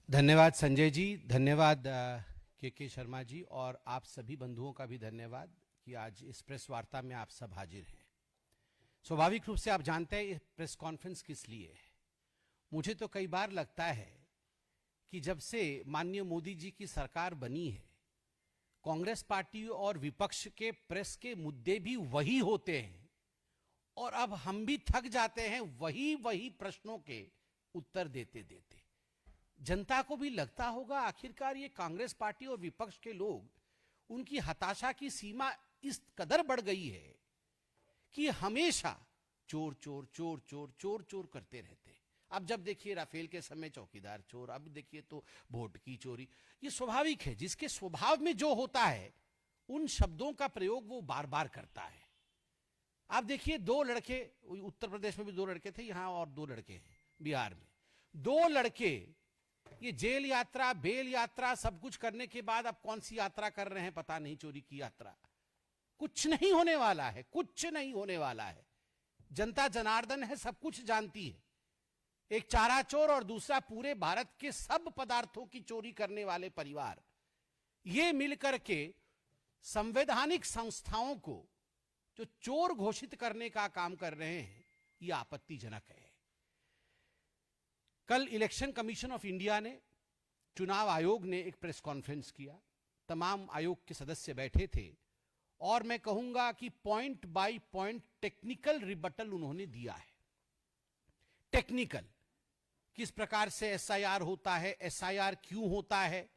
धन्यवाद संजय जी, धन्यवाद के शर्मा जी, और आप सभी बंधुओं का भी धन्यवाद कि आज इस प्रेस वार्ता में आप सब हाजिर हैं। स्वाभाविक रूप से आप जानते हैं ये प्रेस कॉन्फ्रेंस किस लिए है। मुझे तो कई बार लगता है कि जब से माननीय मोदी जी की सरकार बनी है, कांग्रेस पार्टी और विपक्ष के प्रेस के मुद्दे भी वही होते हैं और अब हम भी थक जाते हैं वही वही प्रश्नों के उत्तर देते देते। जनता को भी लगता होगा आखिरकार ये कांग्रेस पार्टी और विपक्ष के लोग, उनकी हताशा की सीमा इस कदर बढ़ गई है कि हमेशा चोर चोर चोर चोर चोर चोर करते रहते हैं। अब जब देखिए राफेल के समय चौकीदार चोर, अब देखिए तो वोट की चोरी। ये स्वाभाविक है, जिसके स्वभाव में जो होता है उन शब्दों का प्रयोग वो बार बार करता है। आप देखिए दो लड़के, उत्तर प्रदेश में भी दो लड़के थे, यहां और दो लड़के हैं बिहार में। दो लड़के ये जेल यात्रा, बेल यात्रा सब कुछ करने के बाद अब कौन सी यात्रा कर रहे हैं पता नहीं, चोरी की यात्रा। कुछ नहीं होने वाला है, कुछ नहीं होने वाला है। जनता जनार्दन है, सब कुछ जानती है। एक चारा चोर और दूसरा पूरे भारत के सब पदार्थों की चोरी करने वाले परिवार, ये मिलकर के संवैधानिक संस्थाओं को जो चोर घोषित करने का काम कर रहे हैं, यह आपत्तिजनक है। कल इलेक्शन कमीशन ऑफ इंडिया ने, चुनाव आयोग ने एक प्रेस कॉन्फ्रेंस किया। तमाम आयोग के सदस्य बैठे थे और मैं कहूंगा कि point by point technical rebuttal उन्होंने दिया है। टेक्निकल, किस प्रकार से एसआईआर होता है, एसआईआर क्यों होता है।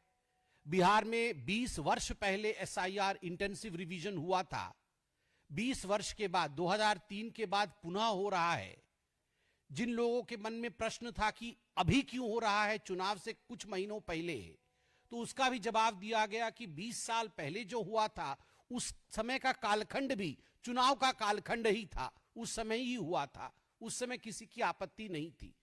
बिहार में 20 वर्ष पहले एसआईआर इंटेंसिव रिवीजन हुआ था, 20 वर्ष के बाद 2003 के बाद पुनः हो रहा है। जिन लोगों के मन में प्रश्न था कि अभी क्यों हो रहा है, चुनाव से कुछ महीनों पहले, तो उसका भी जवाब दिया गया कि 20 साल पहले जो हुआ था उस समय का कालखंड भी चुनाव का कालखंड ही था, उस समय ही हुआ था, उस समय किसी की आपत्ति नहीं थी।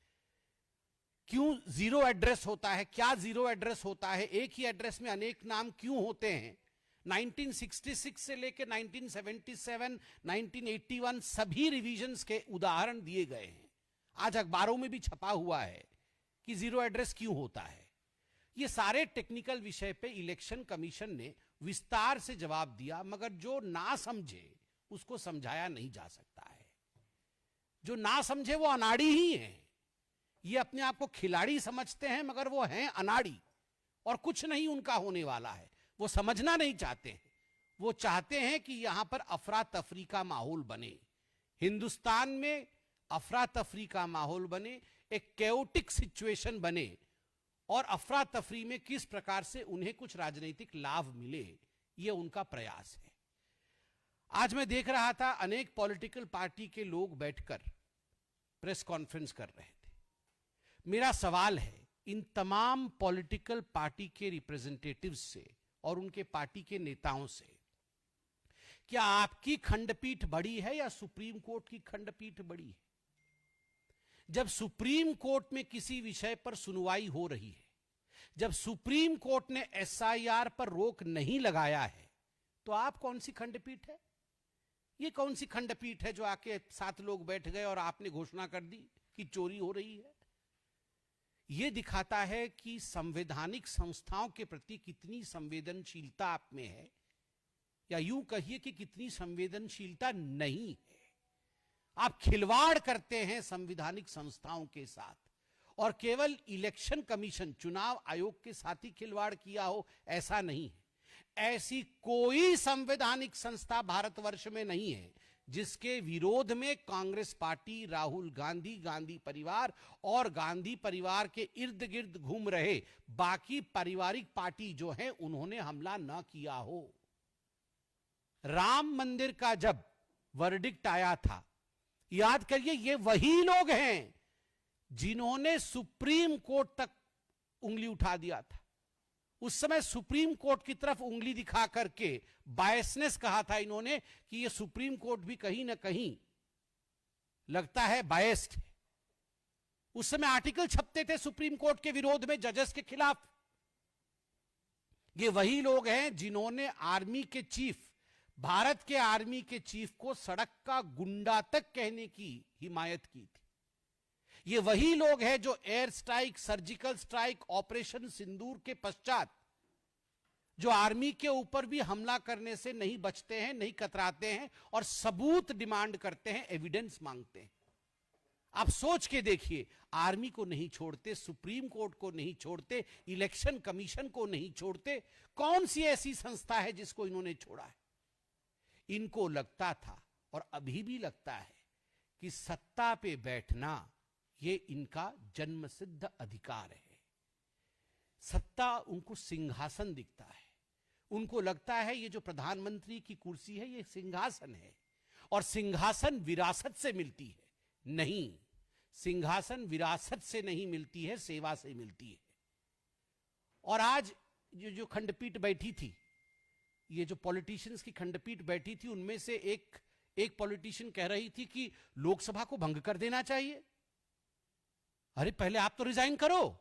क्यों जीरो एड्रेस होता है, क्या जीरो एड्रेस होता है, एक ही एड्रेस में अनेक नाम क्यों होते हैं। 1966 से लेकर 1977, 1981 सभी रिवीजन्स के उदाहरण दिए गए हैं। आज अखबारों में भी छपा हुआ है कि जीरो एड्रेस क्यों होता है। ये सारे टेक्निकल विषय पे इलेक्शन कमीशन ने विस्तार से जवाब दिया, मगर जो ना समझे उसको समझाया नहीं जा सकता है। जो ना समझे वो अनाड़ी ही है। ये अपने आप को खिलाड़ी समझते हैं मगर वो हैं अनाड़ी, और कुछ नहीं उनका होने वाला है। वो समझना नहीं चाहते हैं। वो चाहते हैं कि यहां पर अफरा तफरी का माहौल बने, हिंदुस्तान में अफरा तफरी का माहौल बने, एक कैओटिक सिचुएशन बने, और अफरा तफरी में किस प्रकार से उन्हें कुछ राजनीतिक लाभ मिले, यह उनका प्रयास है। आज मैं देख रहा था अनेक पॉलिटिकल पार्टी के लोग बैठकर प्रेस कॉन्फ्रेंस कर रहे थे। मेरा सवाल है इन तमाम पॉलिटिकल पार्टी के रिप्रेजेंटेटिव्स से और उनके पार्टी के नेताओं से, क्या आपकी खंडपीठ बड़ी है या सुप्रीम कोर्ट की खंडपीठ बड़ी है? जब सुप्रीम कोर्ट में किसी विषय पर सुनवाई हो रही है, जब सुप्रीम कोर्ट ने एसआईआर पर रोक नहीं लगाया है, तो आप कौन सी खंडपीठ है? ये कौन सी खंडपीठ है जो आके 7 लोग बैठ गए और आपने घोषणा कर दी कि चोरी हो रही है? यह दिखाता है कि संवैधानिक संस्थाओं के प्रति कितनी संवेदनशीलता आप में है, या यूं कहिए कि कितनी संवेदनशीलता नहीं है। आप खिलवाड़ करते हैं संवैधानिक संस्थाओं के साथ, और केवल इलेक्शन कमीशन, चुनाव आयोग के साथ ही खिलवाड़ किया हो ऐसा नहीं है। ऐसी कोई संवैधानिक संस्था भारतवर्ष में नहीं है जिसके विरोध में कांग्रेस पार्टी, राहुल गांधी, गांधी परिवार और गांधी परिवार के इर्द गिर्द घूम रहे बाकी पारिवारिक पार्टी जो है उन्होंने हमला न किया हो। राम मंदिर का जब वर्डिक्ट आया था, याद करिए, ये वही लोग हैं जिन्होंने सुप्रीम कोर्ट तक उंगली उठा दिया था। उस समय सुप्रीम कोर्ट की तरफ उंगली दिखा करके बायसनेस कहा था इन्होंने कि ये सुप्रीम कोर्ट भी कहीं ना कहीं लगता है बायस्ड है। उस समय आर्टिकल छपते थे सुप्रीम कोर्ट के विरोध में, जजेस के खिलाफ। ये वही लोग हैं जिन्होंने आर्मी के चीफ, भारत के आर्मी के चीफ को सड़क का गुंडा तक कहने की हिमायत की थी। ये वही लोग हैं जो air strike, surgical strike, operation Sindoor के पश्चात जो आर्मी के ऊपर भी हमला करने से नहीं बचते हैं, नहीं कतराते हैं और सबूत डिमांड करते हैं, एविडेंस मांगते हैं। आप सोच के देखिए, आर्मी को नहीं छोड़ते, सुप्रीम कोर्ट को नहीं छोड़ते, इलेक्शन कमीशन को नहीं छोड़ते, कौन सी ऐसी संस्था है जिसको इन्होंने छोड़ा है? इनको लगता था और अभी भी लगता है कि सत्ता पे बैठना ये इनका जन्मसिद्ध अधिकार है। सत्ता उनको सिंहासन दिखता है। उनको लगता है ये जो प्रधानमंत्री की कुर्सी है ये सिंहासन है और सिंहासन विरासत से मिलती है। नहीं, सिंहासन विरासत से नहीं मिलती है, सेवा से मिलती है। और आज जो खंडपीठ बैठी थी, ये जो पॉलिटिशियंस की खंडपीठ बैठी थी, उनमें से एक पॉलिटिशियन कह रही थी कि लोकसभा को भंग कर देना चाहिए। अरे पहले आप तो रिजाइन करो।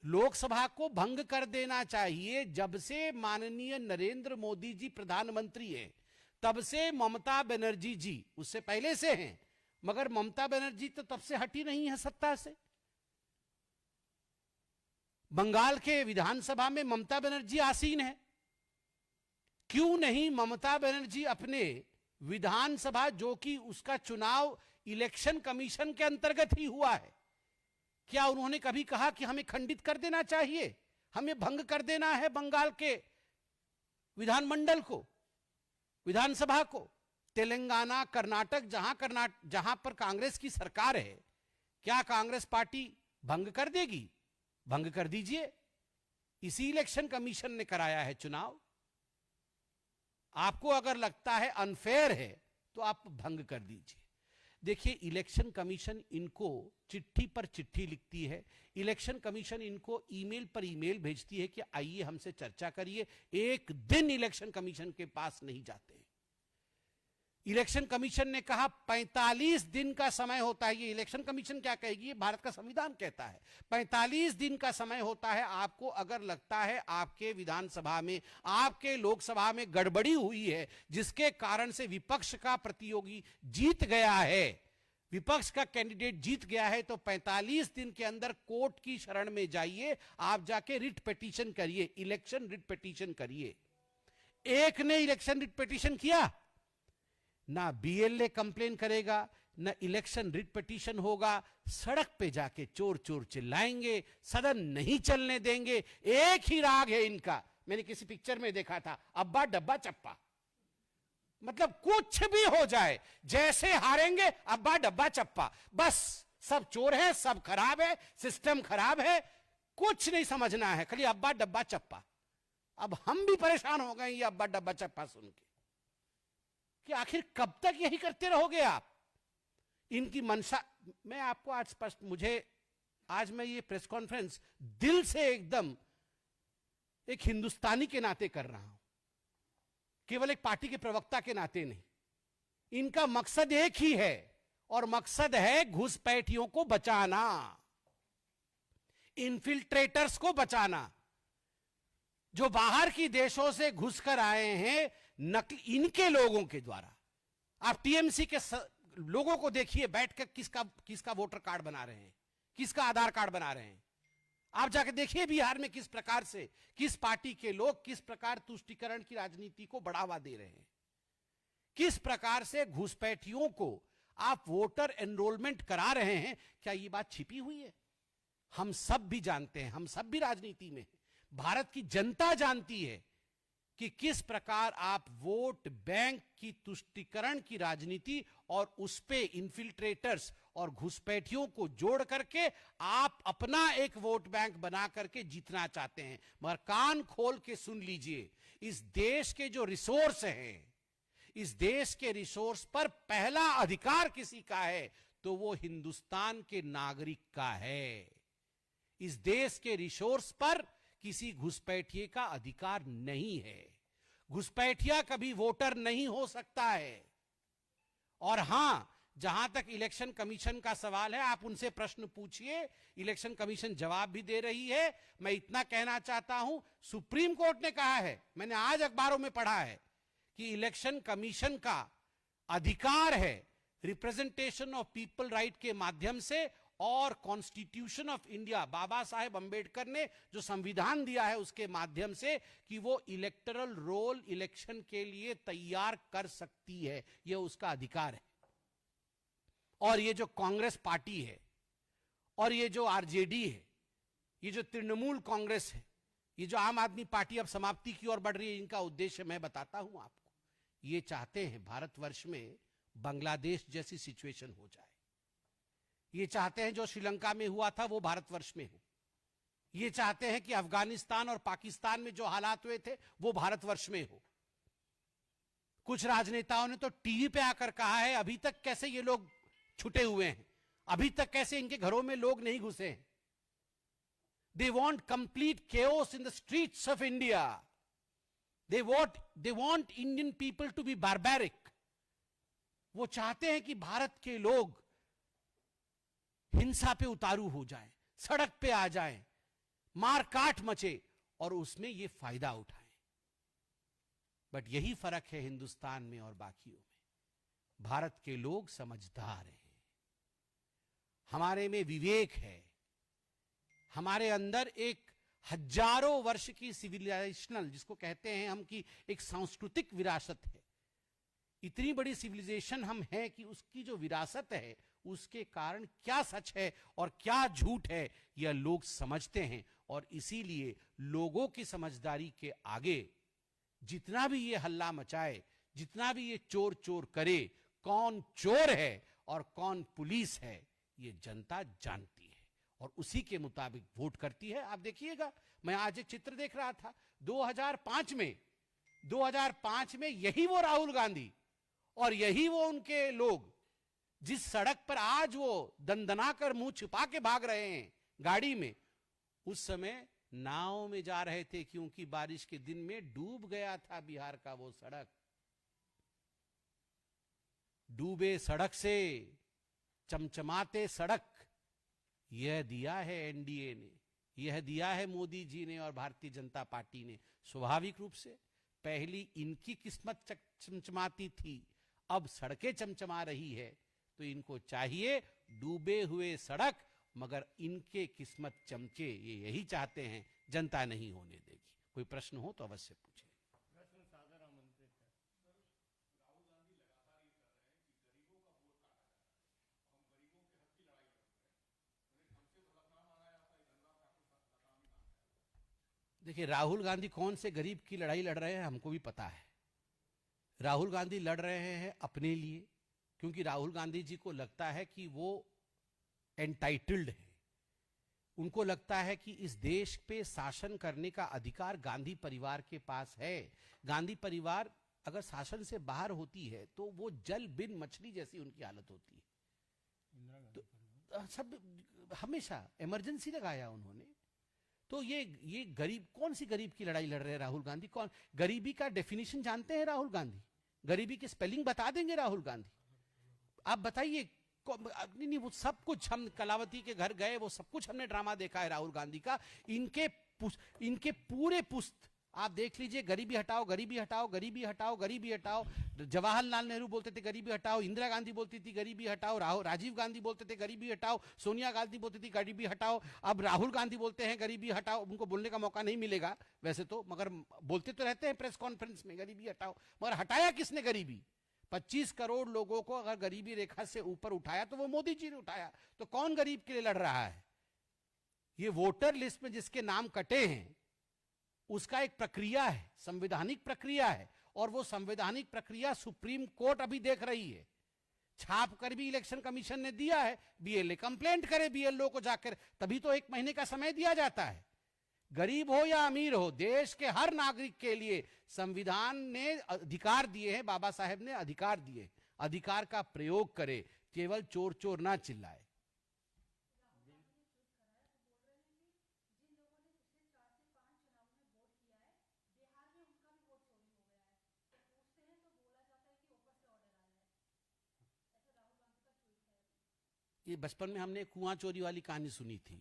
लोकसभा को भंग कर देना चाहिए। जब से माननीय नरेंद्र मोदी जी प्रधानमंत्री हैं, तब से ममता बनर्जी जी, उससे पहले से हैं, मगर ममता बनर्जी तो तब से हटी नहीं है सत्ता से। बंगाल के विधानसभा में ममता बनर्जी आसीन है। क्यों नहीं ममता बनर्जी अपने विधानसभा, जो कि उसका चुनाव इलेक्शन कमीशन के अंतर्गत ही हुआ है, क्या उन्होंने कभी कहा कि हमें खंडित कर देना चाहिए, हमें भंग कर देना है बंगाल के विधानमंडल को, विधानसभा को? तेलंगाना, कर्नाटक, जहां पर कांग्रेस की सरकार है, क्या कांग्रेस पार्टी भंग कर देगी? भंग कर दीजिए। इसी इलेक्शन कमीशन ने कराया है चुनाव। आपको अगर लगता है अनफेयर है तो आप भंग कर दीजिए। देखिए, इलेक्शन कमीशन इनको चिट्ठी पर चिट्ठी लिखती है, इलेक्शन कमीशन इनको ईमेल पर ईमेल भेजती है कि आइए हमसे चर्चा करिए। एक दिन इलेक्शन कमीशन के पास नहीं जाते। इलेक्शन कमीशन ने कहा 45 दिन का समय होता है। ये इलेक्शन कमीशन क्या कहेगी? ये भारत का संविधान कहता है 45 दिन का समय होता है। आपको अगर लगता है आपके विधानसभा में, आपके लोकसभा में गड़बड़ी हुई है, जिसके कारण से विपक्ष का प्रतियोगी जीत गया है, विपक्ष का कैंडिडेट जीत गया है, तो 45 दिन के अंदर कोर्ट की शरण में जाइए। आप जाके रिट पिटीशन करिए, इलेक्शन रिट पिटीशन करिए। एक ने इलेक्शन रिट पिटीशन किया, ना बीएलए कंप्लेन करेगा, ना इलेक्शन रिट पिटीशन होगा। सड़क पे जाके चोर चोर चिल्लाएंगे, सदन नहीं चलने देंगे। एक ही राग है इनका, मैंने किसी पिक्चर में देखा था, अब्बा डब्बा चप्पा। मतलब कुछ भी हो जाए, जैसे हारेंगे अब्बा डब्बा चप्पा, बस सब चोर है, सब खराब है, सिस्टम खराब है, कुछ नहीं समझना है, खाली अब्बा डब्बा चप्पा। अब हम भी परेशान हो गए ये अब्बा डब्बा चप्पा सुन के कि आखिर कब तक यही करते रहोगे आप? इनकी मंशा, मैं आपको आज स्पष्ट, आज मैं ये प्रेस कॉन्फ्रेंस दिल से एकदम एक हिंदुस्तानी के नाते कर रहा हूं, केवल एक पार्टी के प्रवक्ता के नाते नहीं। इनका मकसद एक ही है, और मकसद है घुसपैठियों को बचाना, इन्फिल्ट्रेटर्स को बचाना, जो बाहर की देशों से घुसकर आए हैं नकली इनके लोगों के द्वारा। आप टीएमसी के लोगों को देखिए बैठकर किसका वोटर कार्ड बना रहे हैं, किसका आधार कार्ड बना रहे हैं। आप जाकर देखिए बिहार में किस प्रकार से, किस पार्टी के लोग किस प्रकार तुष्टीकरण की राजनीति को बढ़ावा दे रहे हैं, किस प्रकार से घुसपैठियों को आप वोटर एनरोलमेंट करा रहे हैं। क्या ये बात छिपी हुई है? हम सब भी जानते हैं, हम सब भी राजनीति में, भारत की जनता जानती है कि किस प्रकार आप वोट बैंक की तुष्टीकरण की राजनीति और उस पे इन्फिल्ट्रेटर्स और घुसपैठियों को जोड़ करके आप अपना एक वोट बैंक बना करके जीतना चाहते हैं। मगर कान खोल के सुन लीजिए, इस देश के जो रिसोर्स हैं, इस देश के रिसोर्स पर पहला अधिकार किसी का है तो वो हिंदुस्तान के नागरिक का है। इस देश के रिसोर्स पर किसी घुसपैठिए का अधिकार नहीं है। घुसपैठिया कभी वोटर नहीं हो सकता है। और हां, जहां तक इलेक्शन कमीशन का सवाल है, आप उनसे प्रश्न पूछिए, इलेक्शन कमीशन जवाब भी दे रही है। मैं इतना कहना चाहता हूं, सुप्रीम कोर्ट ने कहा है, मैंने आज अखबारों में पढ़ा है कि इलेक्शन कमीशन का अधिकार है रिप्रेजेंटेशन ऑफ पीपल राइट के माध्यम से और constitution of India, Baba Saheb Ambedkar ने जो संविधान दिया है उसके माध्यम से कि वो इलेक्टरल रोल इलेक्शन के लिए तैयार कर सकती है, यह उसका अधिकार है। और ये जो कांग्रेस पार्टी है और ये जो आरजेडी है, ये जो तृणमूल कांग्रेस है, ये जो आम आदमी पार्टी अब समाप्ति की ओर बढ़ रही है, इनका उद्देश्य मैं बताता हूं आपको। ये चाहते हैं भारतवर्ष में बांग्लादेश जैसी सिचुएशन हो जाए। ये चाहते हैं जो श्रीलंका में हुआ था वो भारतवर्ष में हो। ये चाहते हैं कि अफगानिस्तान और पाकिस्तान में जो हालात हुए थे वो भारतवर्ष में हो। कुछ राजनेताओं ने तो टीवी पे आकर कहा है अभी तक कैसे ये लोग छुटे हुए हैं, अभी तक कैसे इनके घरों में लोग नहीं घुसे हैं। They want complete chaos in the streets of India. They want Indian people to be barbaric. वो चाहते हैं कि भारत के लोग हिंसा पे उतारू हो जाएं, सड़क पे आ जाएं, मार काट मचे और उसमें ये फायदा उठाएं। बट यही फर्क है हिंदुस्तान में और बाकियों में। भारत के लोग समझदार हैं, हमारे में विवेक है, हमारे अंदर एक हजारों वर्ष की सिविलाइजेशनल, जिसको कहते हैं हम, की एक सांस्कृतिक विरासत है। इतनी बड़ी सिविलाइजेशन हम हैं कि उसकी जो विरासत है उसके कारण क्या सच है और क्या झूठ है यह लोग समझते हैं। और इसीलिए लोगों की समझदारी के आगे जितना भी ये हल्ला मचाए, जितना भी ये चोर चोर करे, कौन चोर है और कौन पुलिस है ये जनता जानती है और उसी के मुताबिक वोट करती है। आप देखिएगा, मैं आज एक चित्र देख रहा था 2005 में यही वो राहुल गांधी और यही वो उनके लोग जिस सड़क पर आज वो दंदनाकर मुंह छिपा के भाग रहे हैं गाड़ी में, उस समय नाव में जा रहे थे क्योंकि बारिश के दिन में डूब गया था बिहार का वो सड़क। डूबे सड़क से चमचमाते सड़क, यह दिया है एनडीए ने, यह दिया है मोदी जी ने और भारतीय जनता पार्टी ने। स्वाभाविक रूप से पहली इनकी किस्मत चमचमाती थी, अब सड़कें चमचमा रही है, तो इनको चाहिए डूबे हुए सड़क, मगर इनके किस्मत चमके, ये यही चाहते हैं, जनता नहीं होने देगी। कोई प्रश्न हो तो अवश्य पूछे। देखिए, राहुल गांधी कौन से गरीब की लड़ाई लड़ रहे हैं हमको भी पता है। राहुल गांधी लड़ रहे हैं अपने लिए, क्योंकि राहुल गांधी जी को लगता है कि वो एंटाइटल्ड है। उनको लगता है कि इस देश पे शासन करने का अधिकार गांधी परिवार के पास है। गांधी परिवार अगर शासन से बाहर होती है तो वो जल बिन मछली जैसी उनकी हालत होती है। तो सब हमेशा इमरजेंसी लगाया उन्होंने। तो ये गरीब, कौन सी गरीब की लड़ाई लड़ रहे हैं राहुल गांधी? कौन गरीबी का डेफिनेशन जानते हैं राहुल गांधी? गरीबी की स्पेलिंग बता देंगे राहुल गांधी? आप बताइए। नहीं, वो सब कुछ हम कलावती के घर गए, वो सब कुछ हमने ड्रामा देखा है राहुल गांधी का। इनके पूरे पुस्त आप देख लीजिए, गरीबी हटाओ, गरीबी हटाओ, गरीबी हटाओ, गरीबी हटाओ। जवाहरलाल नेहरू बोलते थे गरीबी हटाओ, इंदिरा गांधी बोलती थी गरीबी हटाओ, राजीव गांधी बोलते थे गरीबी हटाओ, सोनिया गांधी बोलती थी गरीबी हटाओ। अब राहुल गांधी बोलते हैं गरीबी हटाओ। उनको बोलने का मौका नहीं मिलेगा वैसे तो, मगर बोलते तो रहते हैं प्रेस कॉन्फ्रेंस में गरीबी हटाओ। मगर हटाया किसने गरीबी? 25 करोड़ लोगों को अगर गरीबी रेखा से ऊपर उठाया तो वो मोदी जी ने उठाया। तो कौन गरीब के लिए लड़ रहा है? ये वोटर लिस्ट में जिसके नाम कटे हैं उसका एक प्रक्रिया है, संवैधानिक प्रक्रिया है, और वो संवैधानिक प्रक्रिया सुप्रीम कोर्ट अभी देख रही है। छाप कर भी इलेक्शन कमीशन ने दिया है, बीएलए कंप्लेंट करे बीएलओ को जाकर, तभी तो 1 महीने का समय दिया जाता है। गरीब हो या अमीर हो, देश के हर नागरिक के लिए संविधान ने अधिकार दिए हैं, बाबा साहेब ने अधिकार दिए। अधिकार का प्रयोग करे, केवल चोर चोर ना चिल्लाए। ये बचपन में हमने कुआं चोरी वाली कहानी सुनी थी।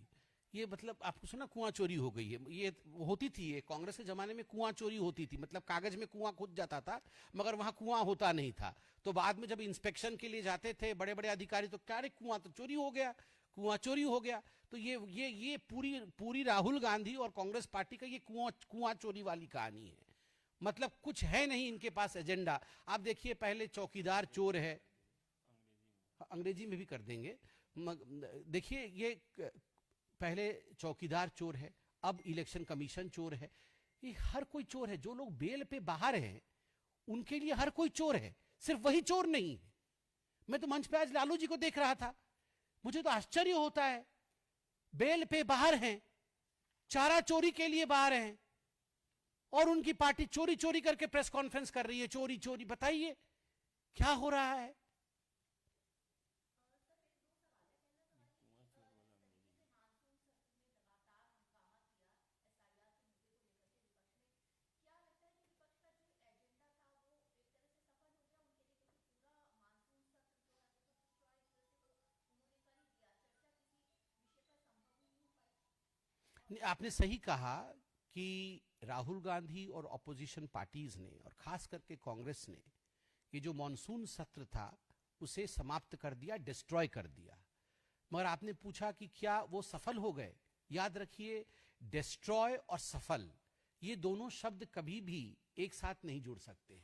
ये मतलब आपको सुना कुआं चोरी हो गई है, ये होती थी, ये कांग्रेस के जमाने में कुआं चोरी होती थी, मतलब कागज में कुआं खुद जाता था मगर वहां कुआं होता नहीं था। तो बाद में जब इंस्पेक्शन के लिए जाते थे बड़े बड़े अधिकारी तो क्या रे कुआं तो चोरी हो गया, कुआं चोरी हो गया। तो ये पूरी पूरी राहुल गांधी और कांग्रेस पार्टी का ये कुआं चोरी वाली कहानी है। मतलब कुछ है नहीं इनके पास एजेंडा। आप देखिए पहले चौकीदार चोर है, अंग्रेजी में भी कर देंगे। देखिए ये पहले चौकीदार चोर है, अब इलेक्शन कमीशन चोर है। ये हर कोई चोर है, जो लोग बेल पे बाहर हैं उनके लिए हर कोई चोर है, सिर्फ वही चोर नहीं है। मैं तो मंच पे आज लालू जी को देख रहा था, मुझे तो आश्चर्य होता है, बेल पे बाहर हैं, चारा चोरी के लिए बाहर हैं और उनकी पार्टी चोरी चोरी करके प्रेस कॉन्फ्रेंस कर रही है, चोरी चोरी। बताइए क्या हो रहा है। आपने सही कहा कि राहुल गांधी और ऑपोजिशन पार्टीज ने और खास करके कांग्रेस ने ये जो मॉनसून सत्र था उसे समाप्त कर दिया, डिस्ट्रॉय कर दिया। मगर आपने पूछा कि क्या वो सफल हो गए। याद रखिए, डिस्ट्रॉय और सफल ये दोनों शब्द कभी भी एक साथ नहीं जुड़ सकते।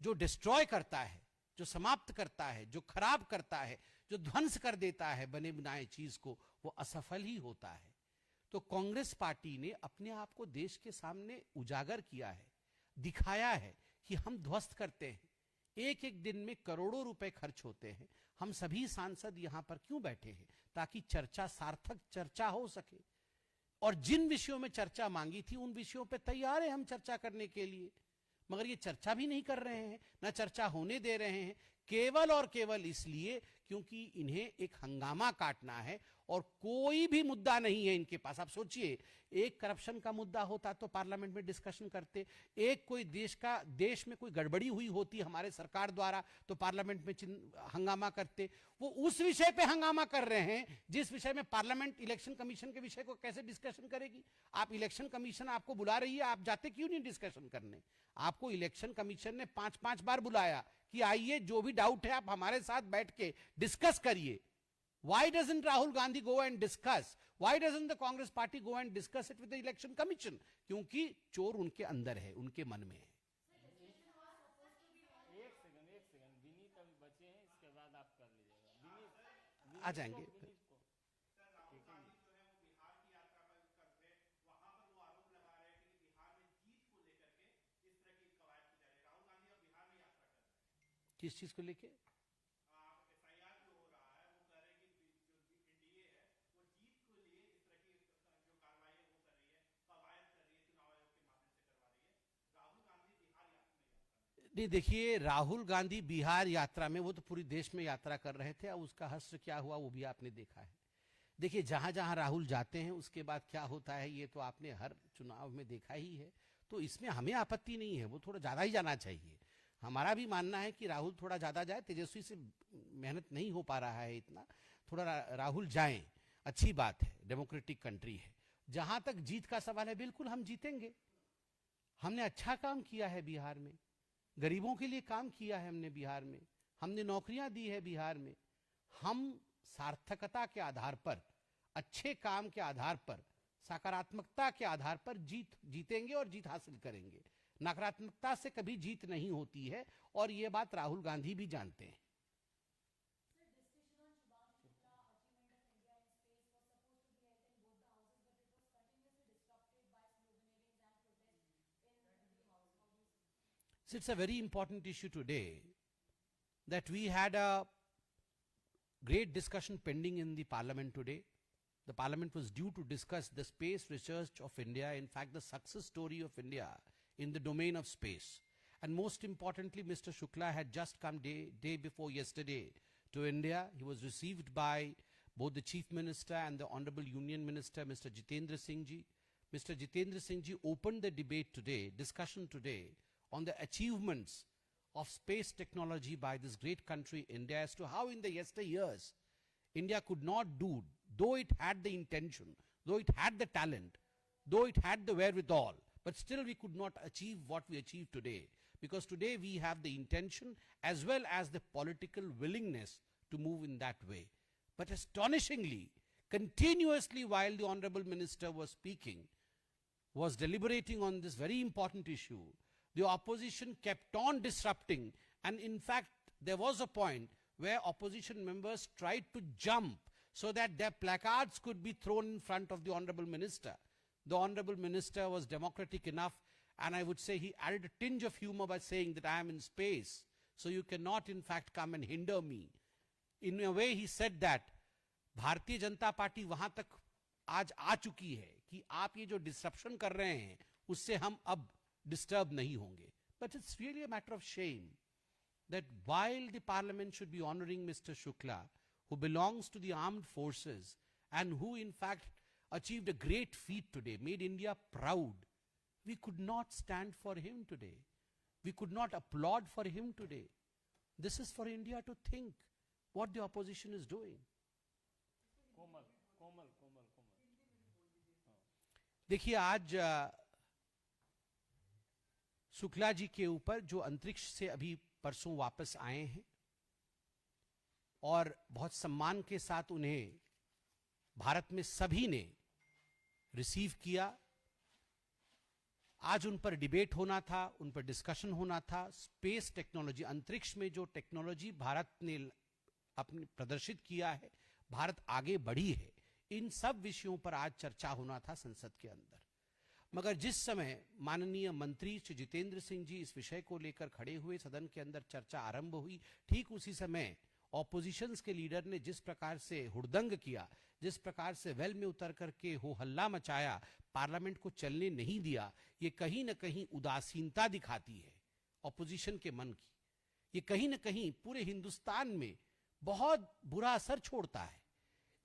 जो डिस्ट्रॉय करता है, जो समाप्त करता है, जो खराब करता है, जो ध्वंस कर देता है बने बनाए चीज को, वो असफल ही होता है। तो कांग्रेस पार्टी ने अपने आप को देश के सामने उजागर किया है, दिखाया है कि हम ध्वस्त करते हैं। एक एक दिन में करोड़ों रुपए खर्च होते हैं। हम सभी सांसद यहां पर क्यों बैठे हैं? ताकि चर्चा, सार्थक चर्चा हो सके। और जिन विषयों में चर्चा मांगी थी उन विषयों पे तैयार है हम चर्चा करने के लिए। मगर ये चर्चा भी नहीं कर रहे हैं, ना चर्चा होने दे रहे हैं, केवल और केवल इसलिए क्योंकि इन्हें एक हंगामा काटना है और कोई भी मुद्दा नहीं है इनके पास। आप सोचिए, एक करप्शन का मुद्दा होता तो पार्लियामेंट में डिस्कशन करते, एक कोई देश में कोई गड़बड़ी हुई होती हमारे सरकार द्वारा तो पार्लियामेंट में हंगामा करते। वो उस विषय पे हंगामा कर रहे हैं जिस विषय में पार्लियामेंट इलेक्शन कमीशन के विषय को कैसे डिस्कशन करेगी। आप इलेक्शन कमीशन आपको बुला रही है, आप जाते क्यों नहीं डिस्कशन करने? आपको इलेक्शन कमीशन ने 5-5 बार बुलाया कि आइए, जो भी डाउट है आप हमारे साथ बैठ के डिस्कस करिए। Why doesn't Rahul Gandhi go and discuss? Why doesn't the Congress party go and discuss it with the election commission? क्योंकि चोर उनके अंदर है, उनके मन में है। एक सेकंड विनीत अभी बचे हैं, इसके बाद आप कर लीजिएगा। विनीत आ जाएंगे। किस चीज को लेके? नहीं, देखिए, राहुल गांधी बिहार यात्रा में, वो तो पूरी देश में यात्रा कर रहे थे, अब उसका हश्र क्या हुआ वो भी आपने देखा है। देखिए, जहां जहां राहुल जाते हैं उसके बाद क्या होता है ये तो आपने हर चुनाव में देखा ही है। तो इसमें हमें आपत्ति नहीं है, वो थोड़ा ज्यादा ही जाना चाहिए। हमारा भी मानना है कि राहुल थोड़ा ज्यादा जाए, तेजस्वी से मेहनत नहीं हो पा रहा है इतना, थोड़ा राहुल जाएं, अच्छी बात है, डेमोक्रेटिक कंट्री है। जहां तक जीत का सवाल है, बिल्कुल हम जीतेंगे। हमने अच्छा काम किया है बिहार में, गरीबों के लिए काम किया है हमने बिहार में, हमने नौकरियां दी है बिहार में। हम सार्थकता के आधार पर, अच्छे काम के आधार पर, सकारात्मकता के आधार पर जीतेंगे और जीत हासिल करेंगे। नकारात्मकता से कभी जीत नहीं होती है और यह बात राहुल गांधी भी जानते हैं। So it's a very important issue today that we had a great discussion pending in the parliament today. The parliament was due to discuss the space research of India, in fact the success story of India in the domain of space. And most importantly, Mr. Shukla had just come day before yesterday to India. He was received by both the Chief Minister and the Honorable Union Minister, Mr. Jitendra Singh Ji. Mr. Jitendra Singh Ji opened the debate today, discussion today, on the achievements of space technology by this great country, India, as to how in the yesteryears, India could not do, though it had the intention, though it had the talent, though it had the wherewithal, but still we could not achieve what we achieved today. Because today we have the intention as well as the political willingness to move in that way. But astonishingly, continuously while the Honorable Minister was speaking, was deliberating on this very important issue, the opposition kept on disrupting, and in fact, there was a point where opposition members tried to jump so that their placards could be thrown in front of the Honorable Minister. The Honorable Minister was democratic enough, and I would say he added a tinge of humor by saying that I am in space, so you cannot in fact come and hinder me. In a way he said that Bharatiya Janata party वहां तक आज आ चुकी है कि आप ये जो disruption कर रहे हैं उससे हम अब डिस्टर्ब नहीं होंगे. But it's really a matter of shame that while the parliament should be honoring Mr. Shukla, who belongs to the armed forces and who in fact achieved a great feat today, made India proud, we could not stand for him today. We could not applaud for him today. This is for India to think what the opposition is doing. कोमल कोमल कोमल कोमल देखिए, आज शुक्ला जी के ऊपर जो अंतरिक्ष से अभी परसों वापस आए हैं और बहुत सम्मान के साथ उन्हें भारत में सभी ने रिसीव किया. आज उन पर डिबेट होना था, उन पर डिस्कशन होना था. स्पेस टेक्नोलॉजी, अंतरिक्ष में जो टेक्नोलॉजी भारत ने अपने प्रदर्शित किया है, भारत आगे बढ़ी है, इन सब विषयों पर आज चर्चा होना था संसद के अंदर. मगर जिस समय माननीय मंत्री श्री जितेंद्र सिंह जी इस विषय को लेकर खड़े हुए, सदन के अंदर चर्चा आरंभ हुई, ठीक उसी समय ऑपोजिशंस के लीडर ने जिस प्रकार से हुड़दंग किया, जिस प्रकार से वेल में उतर करके हो हल्ला मचाया, पार्लियामेंट को चलने नहीं दिया, ये कहीं न कहीं उदासीनता दिखाती है ऑपोजिशन के मन की. ये कहीं न कहीं पूरे हिंदुस्तान में बहुत बुरा असर छोड़ता है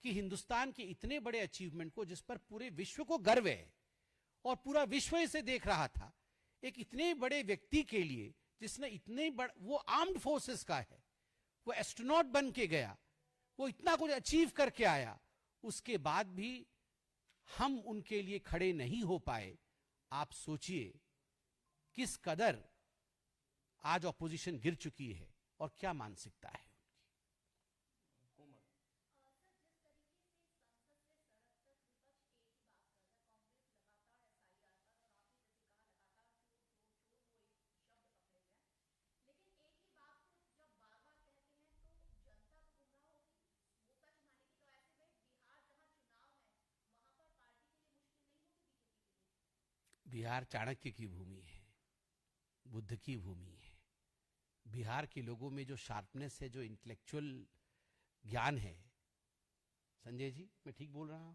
कि हिंदुस्तान के इतने बड़े अचीवमेंट को, जिस पर पूरे विश्व को गर्व है और पूरा विश्व इसे देख रहा था, एक इतने बड़े व्यक्ति के लिए जिसने इतने बड़, वो आर्म्ड फोर्सेस का है, वो एस्ट्रोनॉट बन के गया, वो इतना कुछ अचीव करके आया, उसके बाद भी हम उनके लिए खड़े नहीं हो पाए. आप सोचिए किस कदर आज ऑपोजिशन गिर चुकी है और क्या मानसिकता है. बिहार चाणक्य की भूमि है, बुद्ध की भूमि है. बिहार के लोगों में जो शार्पनेस है, जो इंटेलेक्चुअल ज्ञान है, संजय जी मैं ठीक बोल रहा हूं?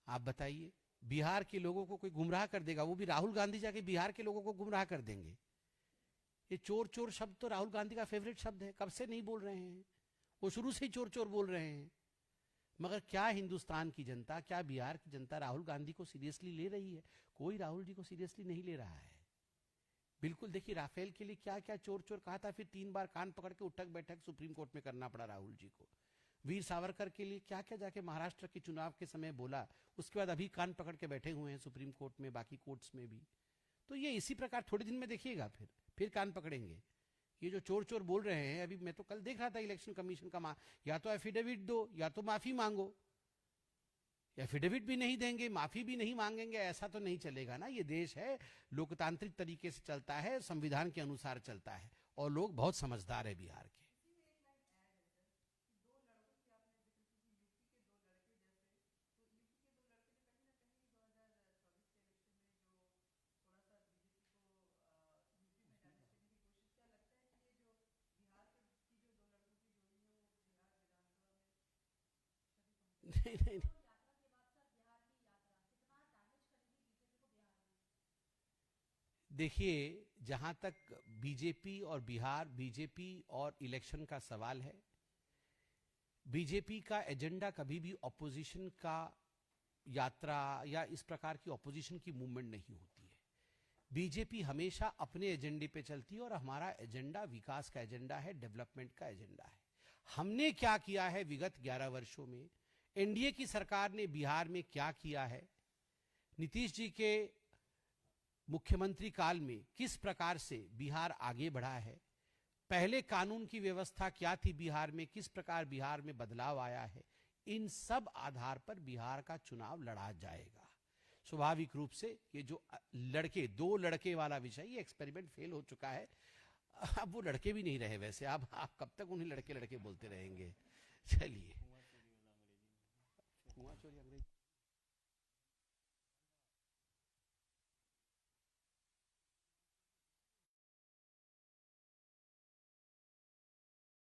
आप बताइए, बिहार के लोगों को कोई गुमराह कर देगा? वो भी राहुल गांधी जाके बिहार के लोगों को गुमराह कर देंगे. ये चोर चोर शब्द तो राहुल गांधी का फेवरेट शब्द है, कब से नहीं बोल रहे हैं, वो शुरू से ही चोर चोर बोल रहे हैं. मगर क्या हिंदुस्तान की जनता, क्या बिहार की जनता राहुल गांधी को सीरियसली ले रही है? कोई राहुल जी को सीरियसली नहीं ले रहा है. बिल्कुल. देखिए, राफेल के लिए क्या क्या चोर चोर कहा था, फिर 3 बार कान पकड़ के उठक बैठक सुप्रीम कोर्ट में करना पड़ा राहुल जी को. वीर सावरकर के लिए क्या क्या जाके महाराष्ट्र के चुनाव के समय बोला, उसके बाद अभी कान पकड़ के बैठे हुए हैं सुप्रीम कोर्ट में, बाकी कोर्ट्स में भी. तो ये इसी प्रकार थोड़े दिन में देखिएगा, फिर कान पकड़ेंगे. ये जो चोर चोर बोल रहे हैं, अभी मैं तो कल देख रहा था इलेक्शन कमीशन का, या तो एफिडेविट दो या तो माफी मांगो. एफिडेविट भी नहीं देंगे, माफी भी नहीं मांगेंगे, ऐसा तो नहीं चलेगा ना. ये देश है, लोकतांत्रिक तरीके से चलता है, संविधान के अनुसार चलता है, और लोग बहुत समझदार है बिहार के. नहीं नहीं, देखिए, जहां तक बीजेपी और बिहार, बीजेपी और इलेक्शन का सवाल है, बीजेपी का एजेंडा कभी भी ऑपोजिशन का यात्रा या इस प्रकार की ऑपोजिशन की मूवमेंट नहीं होती है. बीजेपी हमेशा अपने एजेंडे पे चलती है, और हमारा एजेंडा विकास का एजेंडा है, डेवलपमेंट का एजेंडा है. हमने क्या किया है विगत 11 वर्षों में, एनडीए की सरकार ने बिहार में क्या किया है, नीतीश जी के मुख्यमंत्री काल में किस प्रकार से बिहार आगे बढ़ा है, पहले कानून की व्यवस्था क्या थी बिहार में, किस प्रकार बिहार में बदलाव आया है, इन सब आधार पर बिहार का चुनाव लड़ा जाएगा। स्वाभाविक रूप से ये जो दो लड़के वाला विषय, ये एक्सपेरिमेंट फेल हो चुका है। अब वो लड़के भी नहीं रहे वैसे, अब आप कब तक उन्हें लड़के लड़के बोलते रहेंगे। चलिए, कुआं चोरी अंग्रेजी